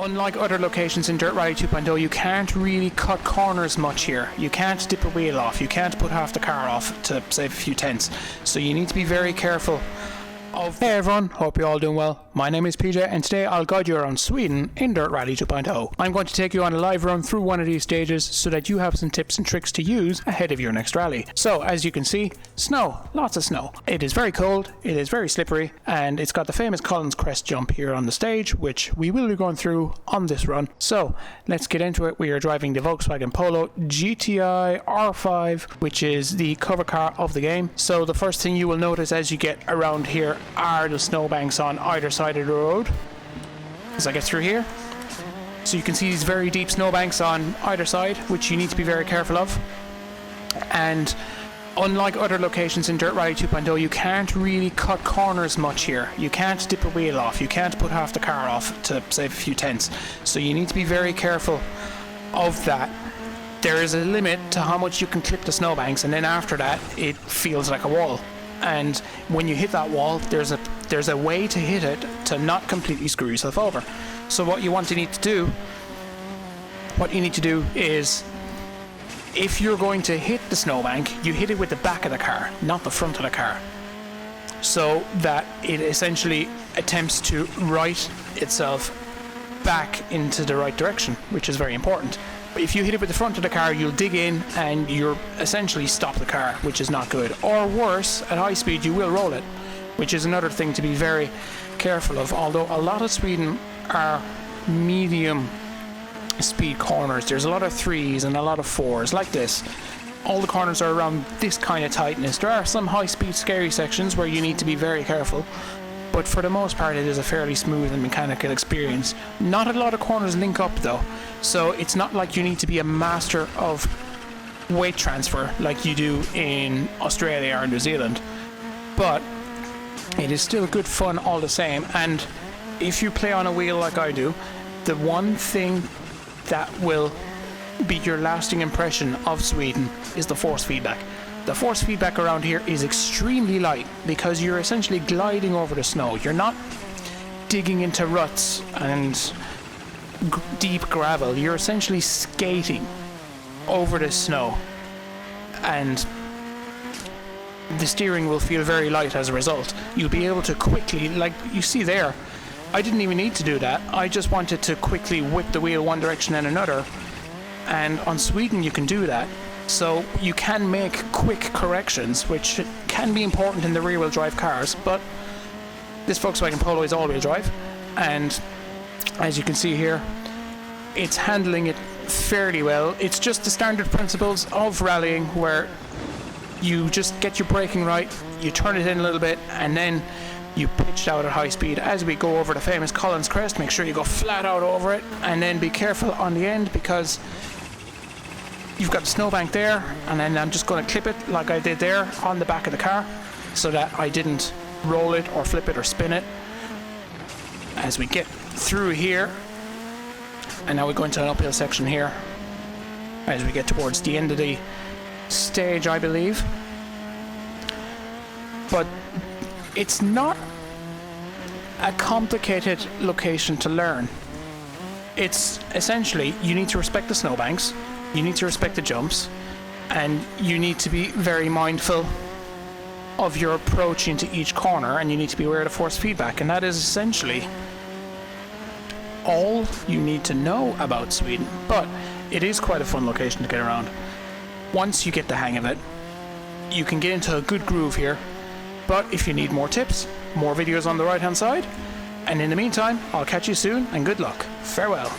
Unlike other locations in Dirt Rally 2.0, you can't really cut corners much here. You can't dip a wheel off, you can't put half the car off to save a few tenths. So you need to be very careful of... Hey everyone, hope you're all doing well. My name is PJ and today I'll guide you around Sweden in Dirt Rally 2.0. I'm going to take you on a live run through one of these stages so that you have some tips and tricks to use ahead of your next rally. So as you can see, snow, lots of snow. It is very cold, it is very slippery, and it's got the famous Collins Crest jump here on the stage, which we will be going through on this run. So let's get into it. We are driving the Volkswagen Polo GTI R5, which is the cover car of the game. So the first thing you will notice as you get around here are the snowbanks on either side of the road as I get through here. So you can see these very deep snowbanks on either side, which you need to be very careful of. And unlike other locations in Dirt Rally 2.0, you can't really cut corners much here. You can't dip a wheel off, you can't put half the car off to save a few tenths. So you need to be very careful of that. There is a limit to how much you can clip the snowbanks, and then after that it feels like a wall. And when you hit that wall, there's a way to hit it to not completely screw yourself over. So what you need to do is, if you're going to hit the snowbank, you hit it with the back of the car, not the front of the car, so that it essentially attempts to right itself back into the right direction, which is very important. But if you hit it with the front of the car, you'll dig in and you'll essentially stop the car, which is not good. Or worse, at high speed you will roll it, which is another thing to be very careful of. Although a lot of Sweden are medium speed corners, there's a lot of 3s and a lot of 4s like this. All the corners are around this kind of tightness. There are some high speed scary sections where you need to be very careful, but for the most part it is a fairly smooth and mechanical experience. Not a lot of corners link up though, so it's not like you need to be a master of weight transfer like you do in Australia or New Zealand, but it is still good fun all the same. And if you play on a wheel like I do, the one thing that will be your lasting impression of Sweden is the force feedback. The force feedback around here is extremely light because you're essentially gliding over the snow. You're not digging into ruts and deep gravel. You're essentially skating over the snow, and the steering will feel very light as a result. You'll be able to quickly, like you see there, I didn't even need to do that. I just wanted to quickly whip the wheel one direction and another, and on Sweden you can do that. So you can make quick corrections, which can be important in the rear-wheel drive cars, but this Volkswagen Polo is all-wheel drive, and as you can see here, it's handling it fairly well. It's just the standard principles of rallying where you just get your braking right, you turn it in a little bit, and then you pitch out at high speed. As we go over the famous Collins Crest, make sure you go flat out over it, and then be careful on the end because you've got the snowbank there, and then I'm just going to clip it like I did there on the back of the car so that I didn't roll it or flip it or spin it. As we get through here, and now we go into an uphill section here as we get towards the end of the stage, I believe. But it's not a complicated location to learn. It's essentially, you need to respect the snowbanks, you need to respect the jumps, and you need to be very mindful of your approach into each corner, and you need to be aware of the force feedback. And that is essentially all you need to know about Sweden. But it is quite a fun location to get around. Once you get the hang of it, you can get into a good groove here. But if you need more tips, more videos on the right hand side. And in the meantime, I'll catch you soon, and good luck. Farewell.